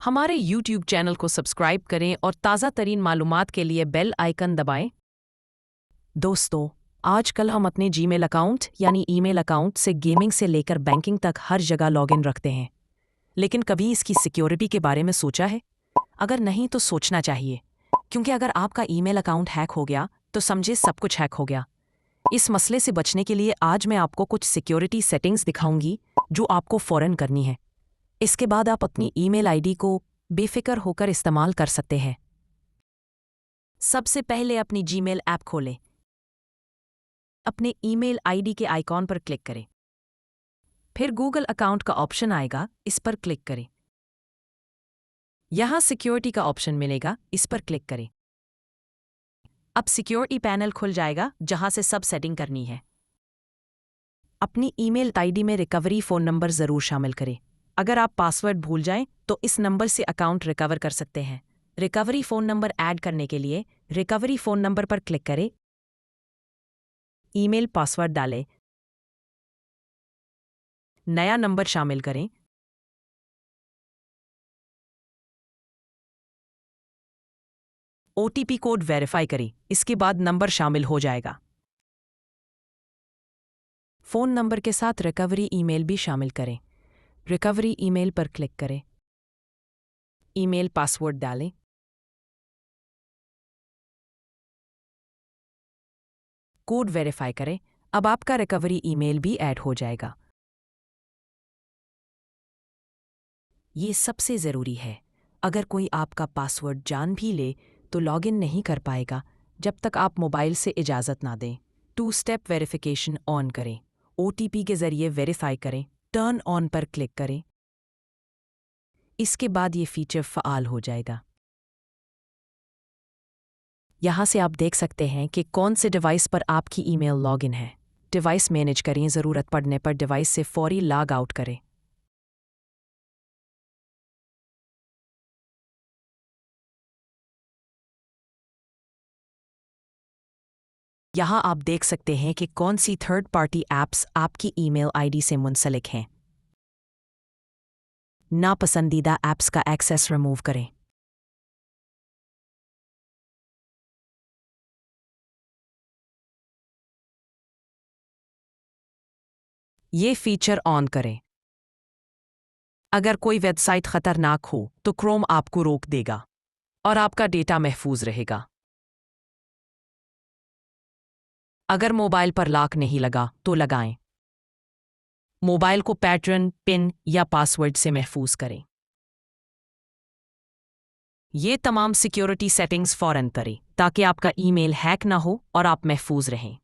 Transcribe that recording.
हमारे YouTube channel को subscribe करें और ताज़ा तरीन मालूमात के लिए बेल आइकन दबाएं। दोस्तों, आजकल हम अपने जीमेल अकाउंट यानी ईमेल अकाउंट से गेमिंग से लेकर बैंकिंग तक हर जगह लॉगिन रखते हैं। लेकिन कभी इसकी सिक्योरिटी के बारे में सोचा है? अगर नहीं तो सोचना चाहिए, क्योंकि अगर आपका ईमेल अकाउंट हैक हो गया तो समझे सब कुछ हैक हो गया। इस मसले से बचने के लिए आज मैं आपको कुछ सिक्योरिटी सेटिंग्स दिखाऊंगी जो आपको फ़ौरन करनी है। इसके बाद आप अपनी ईमेल आईडी को बेफिक्र होकर इस्तेमाल कर सकते हैं। सबसे पहले अपनी जीमेल ऐप खोलें। अपने ईमेल आईडी के आइकॉन पर क्लिक करें। फिर गूगल अकाउंट का ऑप्शन आएगा, इस पर क्लिक करें। यहाँ सिक्योरिटी का ऑप्शन मिलेगा, इस पर क्लिक करें। अब सिक्योरिटी पैनल खुल जाएगा जहां से सब सेटिंग करनी है। अपनी ईमेल आईडी में रिकवरी फ़ोन नंबर ज़रूर शामिल करें। अगर आप पासवर्ड भूल जाएं तो इस नंबर से अकाउंट रिकवर कर सकते हैं। रिकवरी फ़ोन नंबर ऐड करने के लिए रिकवरी फ़ोन नंबर पर क्लिक करें। ईमेल पासवर्ड डालें। नया नंबर शामिल करें। ओटीपी कोड वेरीफाई करें। इसके बाद नंबर शामिल हो जाएगा। फ़ोन नंबर के साथ रिकवरी ईमेल भी शामिल करें। रिकवरी ईमेल पर क्लिक करें। ईमेल पासवर्ड डालें। कोड वेरीफाई करें। अब आपका रिकवरी ईमेल भी ऐड हो जाएगा। ये सबसे ज़रूरी है। अगर कोई आपका पासवर्ड जान भी ले तो लॉगिन नहीं कर पाएगा जब तक आप मोबाइल से इजाज़त ना दें। 2 स्टेप वेरिफिकेशन ऑन करें। ओटीपी के ज़रिए वेरीफाई करें। टर्न ऑन पर क्लिक करें। इसके बाद ये फीचर फ़आल हो जाएगा। यहाँ से आप देख सकते हैं कि कौन से डिवाइस पर आपकी ईमेल लॉगिन है। डिवाइस मैनेज करें। ज़रूरत पड़ने पर डिवाइस से फौरी लॉग आउट करें। यहाँ आप देख सकते हैं कि कौन सी थर्ड पार्टी ऐप्स आपकी ईमेल आईडी से मुंसलिक हैं। नापसंदीदा ऐप्स का एक्सेस रिमूव करें। ये फीचर ऑन करें। अगर कोई वेबसाइट खतरनाक हो तो क्रोम आपको रोक देगा और आपका डेटा महफूज रहेगा। अगर मोबाइल पर लॉक नहीं लगा तो लगाएं। मोबाइल को पैटर्न, पिन या पासवर्ड से महफूज करें। ये तमाम सिक्योरिटी सेटिंग्स फ़ौरन करें ताकि आपका ईमेल हैक ना हो और आप महफूज रहें।